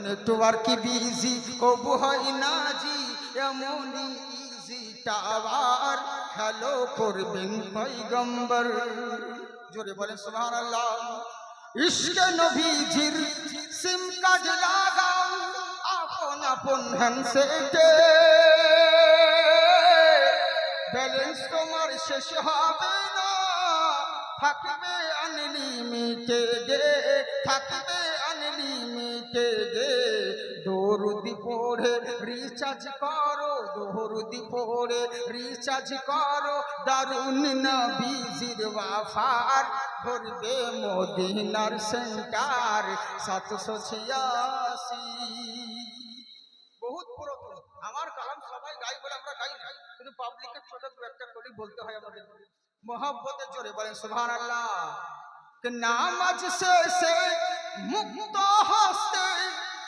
Network busy কবু হয় না জি, এমনই ইজি টাওয়ার হ্যালো করবেন পয়গম্বর। জোরে বলেন সুবহানাল্লাহ। ইশকে নবীজির সিম কার্ড লাগাও আপন আপন হ্যান্ডসেটে, ব্যালেন্স তোমার শেষ হবে না, থাকবে আনলিমিটেড, থাকবে আনলিমিটেড। দরুদি পড়ে রিচার্জ করো, দরুদি পড়ে রিচার্জ করো, দারুন নবীজির ওয়াফার ভরবে মদিনার সেন্টার 786। বহুত পুরাতন আমার কালাম, সবাই গাই বলে আমরা গাই না, কিন্তু পাবলিকের ছোট দু একটা কলি বলতে হয় আমাদের মোহব্বতে। জোরে বলেন সুবহানাল্লাহ। নামাজ শেষে মুক্ত হস্তে